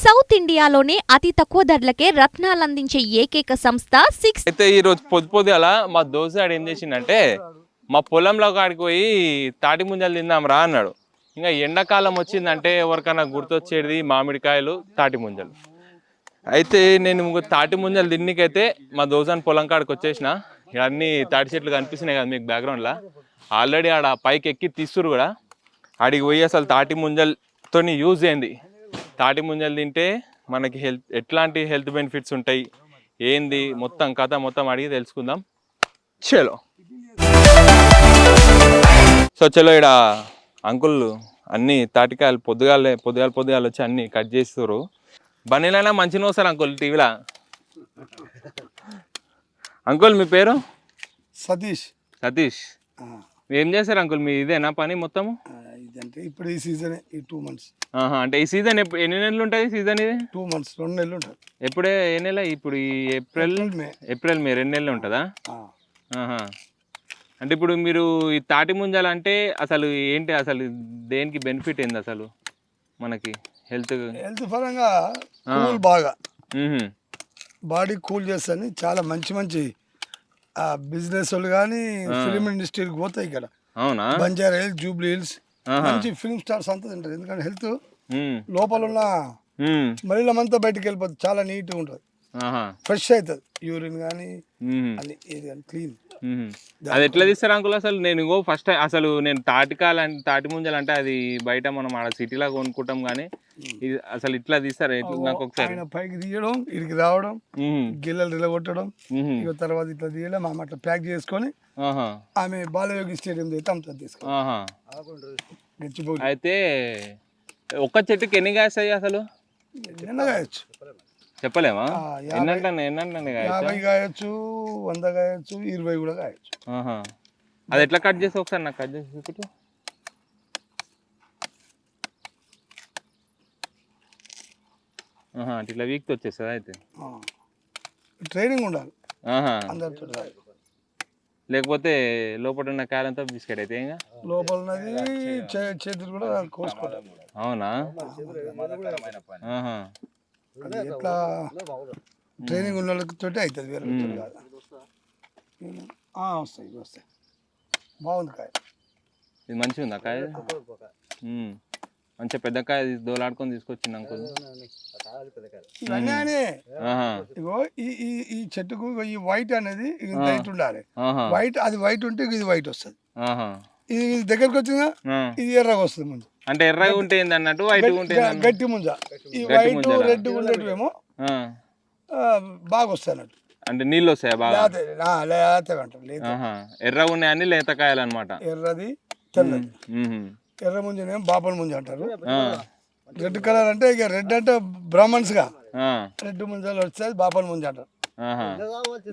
South ఇండియాలోనే అతి తక్కువ ధరలకే రత్నాలందించే ఏకైక సంస్థ సిక్స్. అయితే ఈరోజు పొద్దు అలా మా దోసాడు ఏం చేసిండంటే మా పొలంలో కాడికి పోయి తాటి ముంజలు తిందాం రా అన్నాడు. ఇంకా ఎండాకాలం వచ్చిందంటే ఎవరికైనా గుర్తొచ్చేది మామిడికాయలు, తాటి ముంజలు. అయితే నేను తాటి ముంజలు తిన్నికైతే మా దోసాని పొలం కాడికి వచ్చేసిన. అన్ని తాటి చెట్లు కనిపిస్తున్నాయి కదా మీకు బ్యాక్గ్రౌండ్లో. ఆల్రెడీ ఆడ పైకి ఎక్కి తీస్తురు కూడా. ఆడికి పోయి అసలు తాటి ముంజలతో యూజ్ ఏంది, తాటి ముంజలు తింటే మనకి ఎట్లాంటి హెల్త్ బెనిఫిట్స్ ఉంటాయి ఏంది మొత్తం కథ మొత్తం అడిగి తెలుసుకుందాం. చలో చలో ఇక్కడ అంకుల్ అన్ని తాటికాయలు పొద్దుగాలు వచ్చి అన్ని కట్ చేస్తారు. బండిలైనా మంచిగా వస్తారు అంకుల్ టీవీలో. అంకుల్ మీ పేరు? సతీష్. ఏం చేస్తారు అంకుల్, మీ ఇదేనా పని మొత్తము? ఇదంటే ఇప్పుడు ఈ సీజన్ ఈ 2 months. అంటే ఈ సీజన్ ఎన్ని నెలలు ఉంటుంది సీజన్ ఇది? 2 months 2 నెలలు ఉంటుంది. ఎప్పుడే ఏ నెల? ఇప్పుడు ఈ ఏప్రిల్ మే 2 నెలలు ఉంటుందా? అంటే ఇప్పుడు మీరు ఈ తాటి ముంజలు అంటే అసలు ఏంటి, అసలు దేనికి బెనిఫిట్ ఏంది అసలు మనకి హెల్త్ పరంగా? కూల్ బాగా బాడీ కూల్ చేస్తాని చాలా మంచి బిజినెస్ వాళ్ళు కానీ ఫిల్మ్ ఇండస్ట్రీకి పోతాయి ఇక్కడ. అవునా? బంజారా హిల్స్, జూబ్లీ హిల్స్ మంచి ఫిల్మ్ స్టార్స్ అంతా తింటారు. ఎందుకంటే హెల్త్ లోపల ఉన్న మలినమంతా బయటకు వెళ్ళిపోతుంది. చాలా నీట్గా ఉంటుంది, ఫ్రెష్ అవుతుంది. యూరిన్ కానీ అది ఏది కానీ క్లీన్. అది ఎట్లా తీస్తారు అంకుల్ అసలు? నేను ఫస్ట్ అసలు నేను తాటి ముంజలు అంటే అది బయట మనం ఆడ సిటీలో కొనుక్కుంటాం కానీ ఇది అసలు ఇట్లా తీస్తారు నాకు ఒకసారి? పైకి తీయడం, ఇడికి రావడం, గిల్లలు నిలగొట్టడం, తర్వాత ఇట్లా తీయడం, ఆమె అట్లా ప్యాక్ చేసుకొని ఆమె బాలయోగి స్టేడియం అయితే అమ్ముతుంది తీసుకొని. అయితే ఒక్క చెట్టుకి ఎన్ని కాస్తాయి అసలు? ఎన్న కాయచ్చు చెప్పలేమా? 50 కాయచ్చు, 100 కాయచ్చు, 20 కూడా కాయచ్చు. అది ఎట్లా కట్ చేసి ఒకసారి నాకు కట్ చేసి చూపించు. ఇట్లా వీక్ వచ్చేస్తుంది. అయితే ట్రైనింగ్ ఉండాలి అందరితో, లేకపోతే లోపల ఉన్న కాయలంతా బిస్కెట్ అయితే ఇంకా లోపల ఉన్నది చేతులు కూడా కోసుకోవడం. అవునా? ఎట్లా ట్రైనింగ్ ఉన్న వాళ్ళతో అవుతుంది, వేరే కాదు. వస్తాయి బాగుంది కాయ. ఇది మంచిగా ఉందా కాయ? మంచిగా పెద్ద కాయ దోలాడుకొని తీసుకొచ్చింది అంకుల్. ఇగో ఈ చెట్టుకు ఈ వైట్ అనేది వైట్ ఉండాలి. వైట్ అది వైట్ ఉంటే ఇది వైట్ వస్తుంది. ఇది దగ్గరకు వచ్చిందా ఇది ఎర్రగా వస్తుంది ముందు. అంటే ఎర్రగా ఉంటే ఏంది అన్నట్టు, వైట్ ఉంటే గట్టి ముంజ. ఈ వైట్ రెడ్ ఉండేటివేమో బాగా వస్తాయి అన్నట్టు. అంటే నీళ్ళు వస్తాయా బాగా? ఎర్రగా ఉన్నాయని లేతకాయలు అనమాట. ఎర్రది తెల్లది. ఎర్ర ముంజనేమో బాపల ముంజ అంటారు. రెడ్ కలర్ అంటే ఇక రెడ్ అంటే బ్రాహ్మణ్స్ గా రెడ్ ముంజలు వస్తాయి, బాపల ముంజ అంటారు.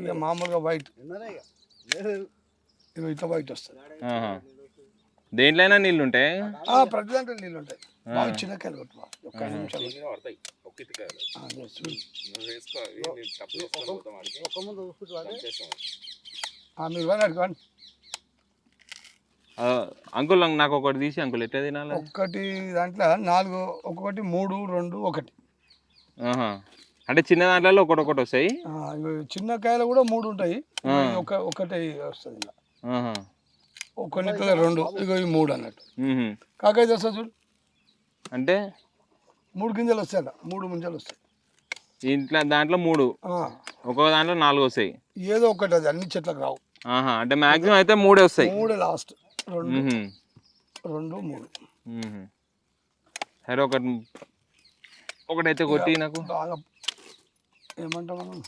ఇక మామూలుగా వైట్ ఇట్లా వైట్ వస్తుంది. దేంట్లైనా నీళ్ళు ఉంటాయి? ప్రతి దాంట్లో నీళ్ళు ఉంటాయి. బాగా చిన్నకాయలు కొట్టు, ఒక్క నిమిషాలు మీరు అడుగుకోండి. అంకుల్ నాకు ఒకటి తీసి అంకుల్ ఎట్లా తినాలి? ఒక్కటి దాంట్లో 4, ఒక్కొక్కటి 3, 2, 1. అంటే చిన్న దాంట్లో ఒకటి వస్తాయి. చిన్న కాయలు కూడా 3 ఉంటాయి, ఒకటి వస్తుంది ఇలా. కొన్నిట్లో 2, ఇగో ఈ 3 అన్నట్టు. కాకైతే వస్తుంది చూడు, అంటే 3 గింజలు వస్తాయి, 3 ముంజలు వస్తాయి. ఇంట్లో దాంట్లో 3, ఒక్కొక్క దాంట్లో 4 వస్తాయి. ఏదో ఒకటి, అది అన్ని చెట్లకు రావు. అంటే మాక్సిమం అయితే 3 వస్తాయి. 3 లాస్ట్, 2, 3. సరే ఒకటైతే కొట్టి నాకు. బాగా ఏమంటాం మనం,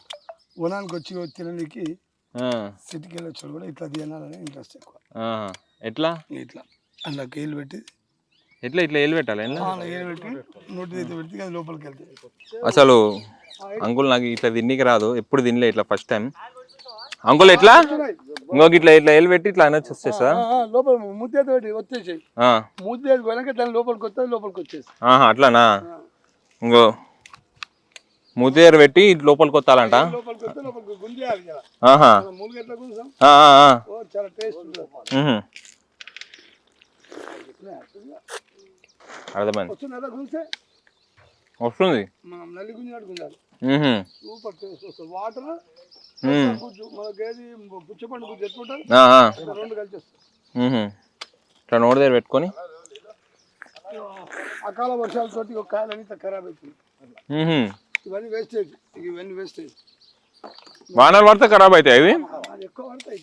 వనానికి వచ్చి తినడానికి సిటీకి వెళ్ళి వచ్చాడు కూడా ఇట్లా తినాలని ఇంట్రెస్ట్ ఎక్కువ. ఎట్లా? ఇట్లా అలా ఏళ్ళు పెట్టి ఇట్లా ఏళ్ళు పెట్టాలి. ఏళ్ళు పెట్టి నోటి దగ్గర పెడితే అది లోపలికి వెళ్తాయి. అసలు అంకుల్ నాకు ఇట్లా తిన్నికి రాదు, ఎప్పుడు తినలే ఇట్లా ఫస్ట్ టైం. అంకుల్ ఎట్లా ఇంకొక ఇట్లా ఏళ్ళు పెట్టి ఇట్లా అనొచ్చు వచ్చేస్తా లోపల ముద్ద పెట్టి వచ్చేసాయి. ముద్ద వెనక దాని లోపలికి వస్తే లోపలికి వచ్చేసి. అట్లానా? ఇంకో ముద్దేరు పెట్టి లోపలికి వస్తాలంట. అర్థమైంది. వస్తుంది. మనం నల్లి గుంజినట్టు గుంజాలి. మ్హూ. సూపర్ టేస్ట్ వస్తుంది. వాటర్ గుజ్జు మనకి ఏది పుచ్చపండు గుజ్జు ఎత్తుకుంటుంది, రెండు కలిసి వస్తుంది. ఇట్లా నోటి దగ్గర పెట్టుకొని అకాల వర్షాలతోటి ఒక కాయలు ఇట్లా ఖరాబ్ అవుతుంది. ఇవన్నీ వేస్టేజ్, ఇవన్నీ వేస్టేజ్. వానలు పడితే ఖరాబ్ అవుతాయి అవి. అది ఎక్కువ పడతాయి,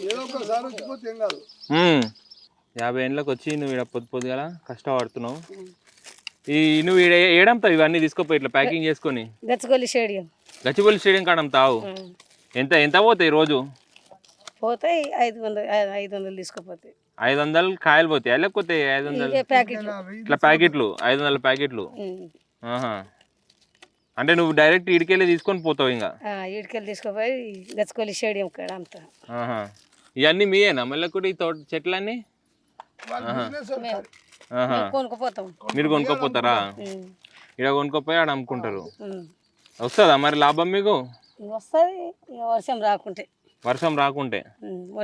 ఏదో ఒకసారి వచ్చిపోతే ఏం కాదు. 50 ఏళ్ళకి వచ్చి నువ్వు ఇక్కడ పొద్దుగా కష్టపడుతున్నావు. నువ్వు ఏడంతావు ఇవన్నీ తీసుకుపోయి ఇట్లా ప్యాకింగ్ చేసుకొని? గచ్చిబౌలి స్టేడియం కాడ అమ్ముతావు. ఎంత ఎంత పోతాయి రోజు? పోతాయి 500 తీసుకుపోతాయి. 500 కాయలు పోతాయి లేకపోతే 500 ఇట్లా ప్యాకెట్లు? 500 ప్యాకెట్లు. అంటే నువ్వు డైరెక్ట్ ఇడికెళ్ళి తీసుకొని పోతావు? ఇంకా ఇడికెళ్ళి తీసుకుపోయి గచ్చిబౌలి స్టేడియం కాడ అంతా. ఇవన్నీ మీయేనా మళ్ళీ కూడా ఈ తోట చెట్లన్నీ? కొనుక్కోపోతాం. మీరు కొనుక్కోపోతారా? ఇక్కడ కొనుక్కోపోయి ఆడ అమ్ముకుంటారు. వస్తుందా మరి లాభం మీకు? వస్తుంది వర్షం రాకుంటే. వర్షం రాకుంటే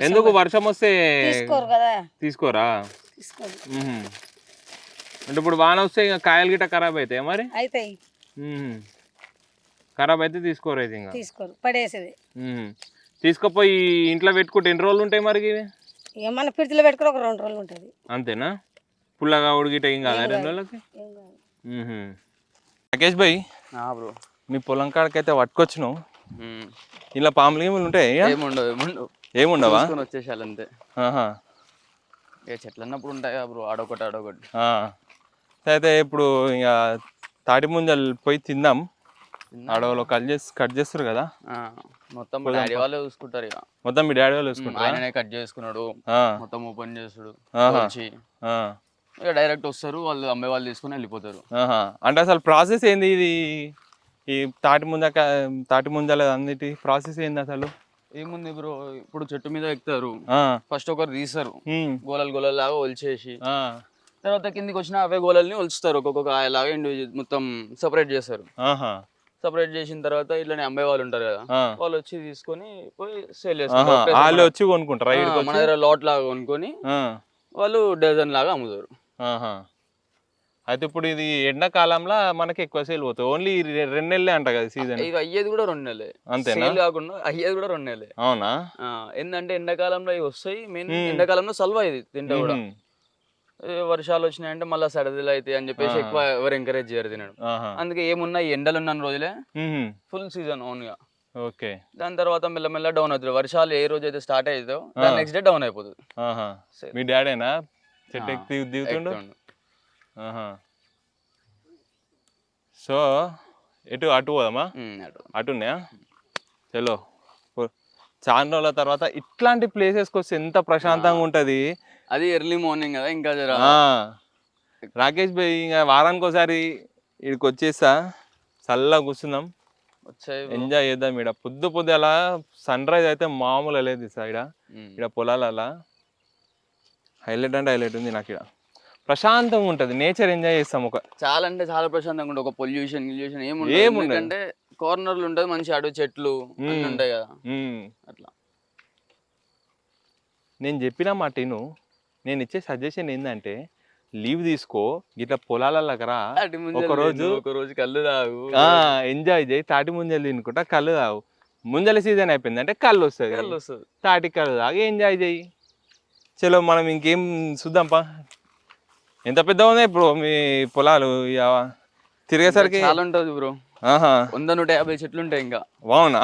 ఎందుకు? వర్షం వస్తే తీసుకోరు కదా. తీసుకోరా? తీసుకోరు. అంటే ఇప్పుడు వాన వస్తే ఇంకా కాయలు గిట్ట ఖరాబ్ అవుతాయి మరి? అవుతాయి. ఖరాబ్ అయితే తీసుకోరు. అయితే ఇంకా తీసుకోరు, పడేసేది. తీసుకుపోయి ఇంట్లో పెట్టుకుంటే ఎన్ని రోజులు ఉంటాయి మరి ఇవి? ఏమన్నా ఫ్రిడ్జ్లో పెట్టుకుని ఒక 2 రోజులు ఉంటుంది. అంతేనా? పుల్లగా ఉడిగిట ఏం కాదా 2 రోజులకి? రాకేష్ భాయ్ బ్రో, మీ పొలం కాడకైతే పట్టుకొచ్చినావు. ఇలా పాములు గేములు ఉంటాయి? ఏముండవా? వచ్చేసాలి అంతే. చెట్లు అన్నప్పుడు ఉంటాయి బ్రో, ఆడొకటి. అయితే ఇప్పుడు ఇక తాటి ముంజలు పోయి తిందాం. అడవులో కట్ చేస్తారు కదా మొత్తం. డాడీ వాళ్ళే చూసుకుంటారు ఇక. మొత్తం మీ డాడీ వాళ్ళు చూసుకుంటారు? ఆయననే కట్ చేసుకున్నాడు, మొత్తం ఓపెన్ చేస్తాడు. ఇక డైరెక్ట్ వస్తారు వాళ్ళు, అమ్మే వాళ్ళు తీసుకుని వెళ్ళిపోతారు. అంటే అసలు ప్రాసెస్ ఏంది ఇది? ఈ తాటి ముంజల అన్నిటి ప్రాసెస్ ఏంది అసలు? ఏముంది బ్రో, ఇప్పుడు చెట్టు మీద ఎక్కుతారు. ఫస్ట్ ఒకరు తీస్తారు, గోళాలు లాగా ఒలిచేసి. తర్వాత కిందికి వచ్చిన అవే గోళల్ని ఒలుస్తారు, ఒక్కొక్క ఆయలాగా ఇండివిజువల్ మొత్తం సపరేట్ చేస్తారు. సపరేట్ చేసిన తర్వాత ఇట్లా అమ్మే వాళ్ళు ఉంటారు కదా, వాళ్ళు వచ్చి తీసుకొని పోయి సేల్ చేస్తారు. వాళ్ళు వచ్చి కొనుక్కుంటారు మన దగ్గర లాట్ లాగా కొనుక్కొని వాళ్ళు డజన్ లాగా అమ్ముతారు. అయితే ఇప్పుడు ఇది ఎండాకాలంలో మనకి ఎక్కువ సేల్ పోతుంది. ఓన్లీ 2 నెలలే అంట కదా సీజన్? ఇవి అయ్యేది కూడా 2 నెలలే. అంతేనా? కాకుండా అయ్యేది కూడా 2 నెలలే. అవునా? ఏంటంటే ఎండాకాలంలో ఇవి వస్తాయి. మెయిన్ ఎండాకాలంలో సల్వా ఇది తింటే కూడా. వర్షాలు వచ్చినాయంటే మళ్ళీ సడదీలు అవుతాయి అని చెప్పేసి ఎక్కువ ఎవరు ఎంకరేజ్ చేయరు తినడం. అందుకే ఏమున్నా ఈ ఎండలు ఉన్న రోజులే ఫుల్ సీజన్ ఓన్ గా. ఓకే. దాని తర్వాత మెల్లమెల్ల డౌన్ అవుతుంది. వర్షాలు ఏ రోజు అయితే స్టార్ట్ అవుతుందో దాని నెక్స్ట్ డే డౌన్ అయిపోతుంది. మీ డాడేనా చెట్టు ఎక్కి దిగుతుండు? సో అటు పోదామా? అటున్నాయా? చలో. చాలా రోజుల తర్వాత ఇట్లాంటి ప్లేసెస్కి వస్తే ఎంత ప్రశాంతంగా ఉంటుంది. అది ఎర్లీ మార్నింగ్ కదా. ఇంకా రాకేష్ భాయ్ ఇంకా వారానికి ఒకసారి ఇక్కడికి వచ్చేసా, చల్లగా కూర్చుందాం, ఎంజాయ్ చేద్దాం. ఇక్కడ పొద్దు అలా సన్ రైజ్ అయితే మామూలు లేదు సార్. ఇక్కడ పొలాలు అలా హైలైట్ అంటే హైలైట్ ఉంది. నాకు ఇక్కడ ప్రశాంతంగా ఉంటుంది, నేచర్ ఎంజాయ్ చేస్తాం. చాలా అంటే చాలా ప్రశాంతంగా ఉంటుంది. ఒక పొల్యూషన్ ఏముండదు అంటే కార్నర్లు ఉంటుంది, మంచి అడవి చెట్లు ఉంటాయి కదా అట్లా. నేను చెప్పిన మాట నేను ఇచ్చే సజెషన్ ఏంటంటే లీవ్ తీసుకో, ఇట్లా పొలాల రా, ఒక రోజు కళ్ళు తాగు, ఎంజాయ్ చేయి, తాటి ముంజలు తినుకుంటా కళ్ళు తాగు. ముంజల సీజన్ అయిపోయింది అంటే కళ్ళు వస్తుంది, తాటి కళ్ళు తాగి ఎంజాయ్ చేయి. చలో మనం ఇంకేం చూద్దాంపా. ఎంత పెద్దగా ఉన్నాయి బ్రో మీ పొలాలు? తిరిగేసరికి చాలా ఉంటుంది బ్రో. 100-150 చెట్లు ఉంటాయి ఇంకా. అవునా?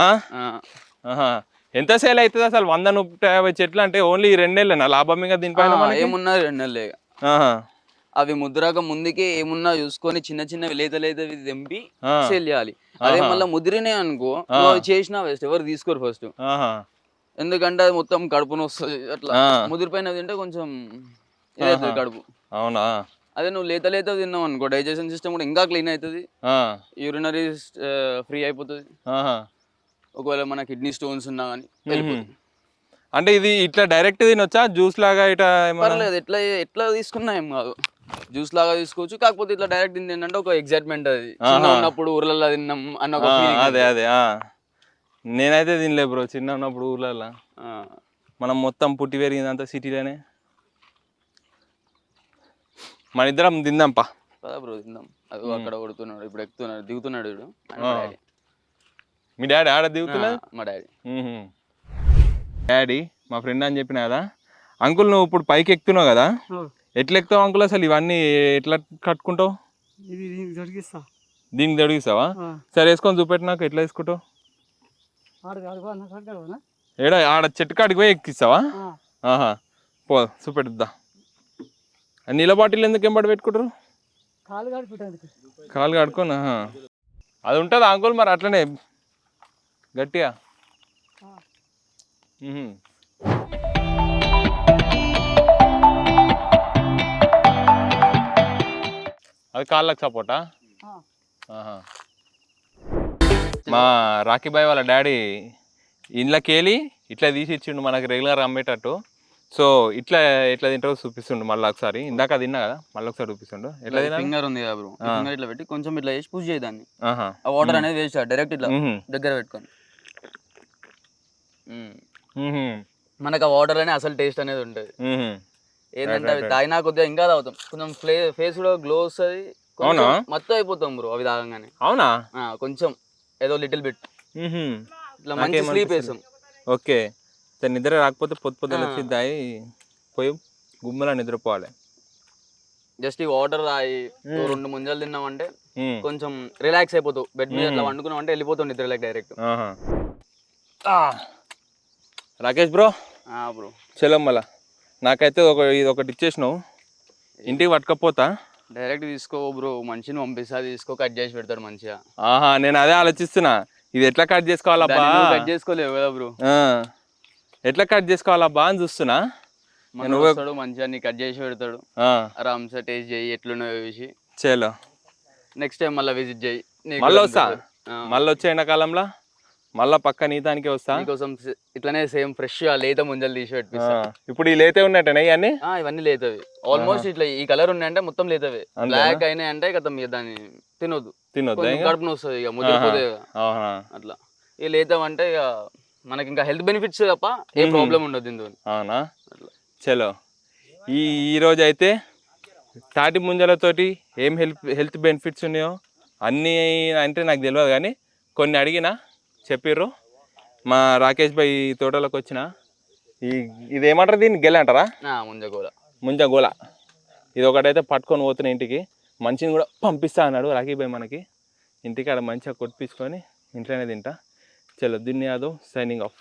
ఎంత సేల్ అవుతుంది అసలు? 100-150 చెట్లు అంటే ఓన్లీ 2 నెలలేనా లాభం? ఇంకా దీనిపైన ఏమున్నా 2 నెలలే. అవి ముద్రాక ముందుకే ఏమున్నా చూసుకొని చిన్న చిన్నవి లేతవి తెంపి సేల్ చేయాలి. అదే మళ్ళీ ముదిరినే అనుకో చేసినా వేస్ట్, ఎవరు తీసుకోరు ఫస్ట్. ఎందుకంటే అది మొత్తం కడుపును వస్తుంది. అట్లా ముదిరిపోయిన తింటే కొంచెం ఇదవుతుంది కడుపు. అవునా? అదే నువ్వు లేత తిన్నావు అనుకో, డైజెషన్ సిస్టమ్ కూడా ఇంకా క్లీన్ అవుతుంది, యూరినరీ ఫ్రీ అయిపోతుంది. ఒకవేళ మన కిడ్నీ స్టోన్స్ ఉన్నా కానీ వెళ్ళిపోతుంది. అంటే ఇది ఇట్లా డైరెక్ట్ తినొచ్చా? జ్యూస్ లాగా ఇట్లా పర్లేదు, ఎట్లా తీసుకున్నా ఏం కాదు, జ్యూస్ లాగా తీసుకోవచ్చు. కాకపోతే ఇట్లా డైరెక్ట్ తింటే ఒక ఎక్సైట్మెంట్, అది ఉన్నప్పుడు ఊర్లలో తిన్నాం అన్న ఒక ఫీలింగ్. అదే నేనైతే తినలే బ్రో చిన్న ఉన్నప్పుడు ఊర్లలో. మనం మొత్తం పుట్టి పెరిగిందంతా సిటీలోనే. మన ఇద్దరం తిందాంపా. పదా బ్రో తిందాం. అది అక్కడ కొడుతున్నాడు, ఇప్పుడు ఎక్కుతున్నాడు, దిగుతున్నాడు వీడు. ఆయన మా డాడీ. మీ డాడీ ఆడ దిగుతున్నా? మా డాడీ. డాడీ మా ఫ్రెండ్ అని చెప్పిన కదా. అంకుల్ నువ్వు ఇప్పుడు పైకి ఎక్కుతున్నావు కదా, ఎట్లా ఎక్కుతావు అంకుల్? అసలు ఇవన్నీ ఎట్లా కట్టుకుంటావు? దీనికి దొడిగిస్తావా? సరే వేసుకొని చూపెట్టి నాకు ఎట్లా వేసుకుంటావు. ఏడా ఆడ చెట్టు కాడికి పోయి ఎక్కిస్తావా? ఆహా పో చూపెట్టుద్దా. నీళ్ళ బాటిల్ ఎందుకు ఎంబడి పెట్టుకుంటారు? కాలు కడుకోనా? అది ఉంటుందా అంకుల్ మరి అట్లనే గట్టిగా? అది కాళ్ళకి సపోర్టా? మా రాకీ బాయ్ వాళ్ళ డాడీ ఇంట్లోకి వెళ్ళి ఇట్లా తీసి ఇచ్చిండు మనకి రెగ్యులర్ అమ్మేటట్టు. సో ఇట్లా ఎట్లా తింటారో చూపిస్తుండు మళ్ళీ ఒకసారి. ఇందాక తిన్నా కదా, మళ్ళీ ఒకసారి చూపిస్తుండు. ఎట్లా ఫింగర్ ఉంది కదా బ్రో, ఫింగర్ ఇట్లా పెట్టి కొంచెం ఇట్లా వేసి పుష్ చేయదాన్ని. ఆ వాటర్ అనేది వేస్ట్ డైరెక్ట్ ఇట్లా దగ్గర పెట్టుకొని మనకు ఆ వాటర్ అనే అసలు టేస్ట్ అనేది ఉంటుంది. ఏంటంటే అవి తాగినా కొద్దిగా ఇంకా తాగుతాం, కొంచెం ఫేస్ కూడా గ్లో వస్తుంది, మొత్తం అయిపోతాం బ్రో అవి తాగంగానే. అవునా? కొంచెం ఏదో లిటిల్ బిట్ ఇట్లా మంచి స్లీప్ వేసాం. ఓకే, నిద్ర రాకపోతే పొద్దున వచ్చి దాయి పోయి గుమ్మలా నిద్రపోవాలి. జస్ట్ ఈ వాటర్ తాగి 2 ముంజలు తిన్నామంటే కొంచెం రిలాక్స్ అయిపోతావు. బెడ్ మీద ఇట్లా వండుకున్నామంటే వెళ్ళిపోతావు నిద్రలోకి డైరెక్ట్. రాకేష్ బ్రో బ్రో చలో మళ్ళా నాకైతే ఇది ఒకటి ఇచ్చేసినావు, ఇంటికి పట్టుకపోతా. డైరెక్ట్ తీసుకో బ్రో, మంచిని పంపిస్తా, తీసుకో, కట్ చేసి పెడతాడు మంచిగా. నేను అదే ఆలోచిస్తున్నా, ఇది ఎట్లా కట్ చేసుకోవాలబ్బా? కట్ చేసుకోలేవు కదా బ్రో, ఎట్లా కట్ చేసుకోవాలబ్బా అని చూస్తున్నా. వస్తాడు మంచిగా నీ కట్ చేసి పెడతాడు, ఆరామ్సే టేస్ట్ చేయి ఎట్లున్నాయో చూసి. చలో నెక్స్ట్ టైం మళ్ళీ విజిట్ చేయి. మళ్ళీ వస్తా, మళ్ళీ వచ్చే ఎండాకాలంలో మళ్ళా పక్క నీతానికి వస్తా. నీకోసం ఇట్లానే సేమ్ ఫ్రెష్ లేత ముంజలు తీసి పెట్టిస్తా. ఇప్పుడు ఈ లేతే ఉన్నట్టేనా ఇవన్నీ? ఇవన్నీ లేతవి ఆల్మోస్ట్. ఇట్లా ఈ కలర్ ఉన్నాయంటే మొత్తం లేతవే. బ్లాక్ అయినాయి అంటే కదా దాన్ని తినొద్దు, కడుపున వస్తుంది, ఇక ముదిరిపోతే అట్లా. ఇక లేతవంటే ఇక మనకి ఇంకా హెల్త్ బెనిఫిట్స్ తప్ప ఏ ప్రాబ్లం ఉండదు ఇందులో. అవునా? చలో ఈరోజు అయితే తాటి ముంజలతోటి ఏం హెల్త్ బెనిఫిట్స్ ఉన్నాయో అన్నీ అంటే నాకు తెలియదు, కానీ కొన్ని అడిగినా చెప్పిర్రు. మా రాకేష్ భాయ్ తోటలోకి వచ్చిన ఇది ఏమంటారు, దీన్ని గెల అంటారా? ముంజగోల. ఇది ఒకటైతే పట్టుకొని పోతున్నా ఇంటికి. మంచిని కూడా పంపిస్తా అన్నాడు రాకీ భాయ్ మనకి. ఇంటికి ఆడ మంచిగా కొట్టించుకొని ఇంట్లోనే తింటా. చలో దున్యాదో సైనింగ్ ఆఫ్.